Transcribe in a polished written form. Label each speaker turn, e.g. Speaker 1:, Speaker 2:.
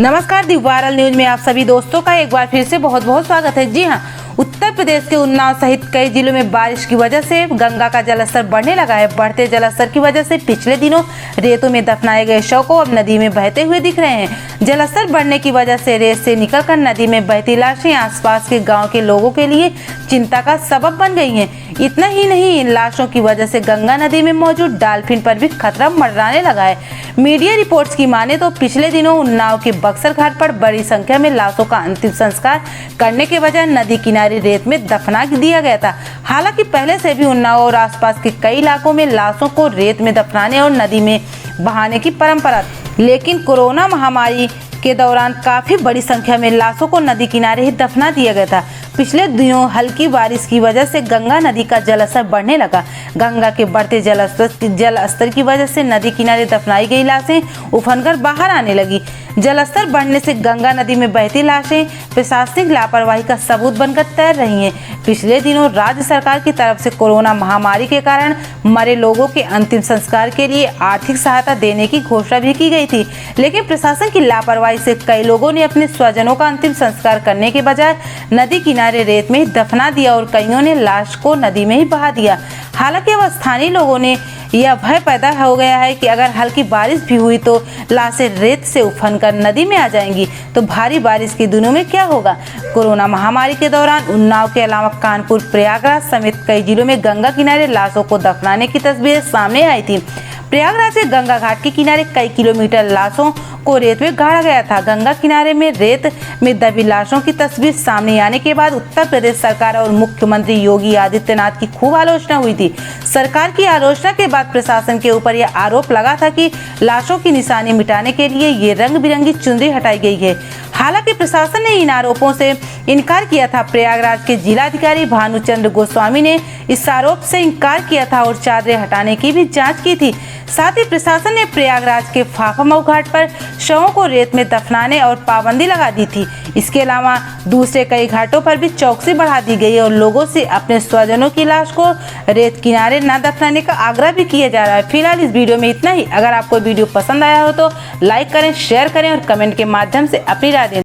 Speaker 1: नमस्कार, दी viral news में आप सभी दोस्तों का एक बार फिर से बहुत बहुत स्वागत है। जी हां, उत्तर प्रदेश के उन्नाव सहित कई जिलों में बारिश की वजह से गंगा का जलस्तर बढ़ने लगा है। बढ़ते जलस्तर की वजह से पिछले दिनों रेतों में दफनाए गए शव को अब नदी में बहते हुए दिख रहे हैं। जलस्तर बढ़ने की वजह से रेत से निकलकर नदी में बहती लाशें आसपास के गाँव के लोगों के लिए चिंता का सबब बन गई हैं। इतना ही नहीं, इन लाशों की वजह से गंगा नदी में मौजूद डॉल्फिन पर भी खतरा मंडराने लगा है। मीडिया रिपोर्ट्स की माने तो पिछले दिनों उन्नाव के बक्सर घाट पर बड़ी संख्या में लाशों का अंतिम संस्कार करने के बजाय नदी किनारे रेत में दफना दिया गया था। हालांकि पहले से भी उन्नाव और आसपास के कई इलाकों में लाशों को रेत में दफनाने और नदी में बहाने की परंपरा, लेकिन कोरोना महामारी के दौरान काफी बड़ी संख्या में लाशों को नदी किनारे ही दफना दिया गया था। पिछले दिनों हल्की बारिश की वजह से गंगा नदी का जलस्तर बढ़ने लगा। गंगा के बढ़ते जलस्तर की वजह से नदी किनारे दफनाई गई लाशें उफनकर बाहर आने लगी। जलस्तर बढ़ने से गंगा नदी में बहती लाशें प्रशासनिक लापरवाही का सबूत बनकर तैर रही हैं। पिछले दिनों राज्य सरकार की तरफ से कोरोना महामारी के कारण मरे लोगों के अंतिम संस्कार के लिए आर्थिक सहायता देने की घोषणा भी की गई थी, लेकिन प्रशासन की लापरवाही से कई लोगों ने अपने स्वजनों का अंतिम संस्कार करने के बजाय नदी किनारे रेत में ही दफना दिया और कईयों ने लाश को नदी में ही बहा दिया। हालांकि अब स्थानीय लोगों ने यह भय पैदा हो गया है कि अगर हल्की बारिश भी हुई तो लाशें रेत से उफनकर नदी में आ जाएंगी, तो भारी बारिश के दिनों में क्या होगा। कोरोना महामारी के दौरान उन्नाव के अलावा कानपुर, प्रयागराज समेत कई जिलों में गंगा किनारे लाशों को दफनाने की तस्वीरें सामने आई थी। प्रयागराज से गंगा घाट के किनारे कई किलोमीटर लाशों को रेत में गाड़ा गया था। गंगा किनारे में रेत में दबी लाशों की तस्वीर सामने आने के बाद उत्तर प्रदेश सरकार और मुख्यमंत्री योगी आदित्यनाथ की खूब आलोचना हुई थी। सरकार की आलोचना के बाद प्रशासन के ऊपर यह आरोप लगा था कि लाशों की निशानी मिटाने के लिए ये रंग बिरंगी चुनरी हटाई गई है। हालांकि प्रशासन ने इन आरोपों से इनकार किया था। प्रयागराज के जिलाधिकारी भानुचंद्र गोस्वामी ने इस आरोप से इनकार किया था और चादरें हटाने की भी जांच की थी। साथ ही प्रशासन ने प्रयागराज के फाफामऊ घाट पर शवों को रेत में दफनाने और पाबंदी लगा दी थी। इसके अलावा दूसरे कई घाटों पर भी चौकसी बढ़ा दी गई और लोगों से अपने स्वजनों की लाश को रेत किनारे न दफनाने का आग्रह भी किया जा रहा है। फिलहाल इस वीडियो में इतना ही। अगर आपको वीडियो पसंद आया हो तो लाइक करें, शेयर करें और कमेंट के माध्यम से अपनी राय दें।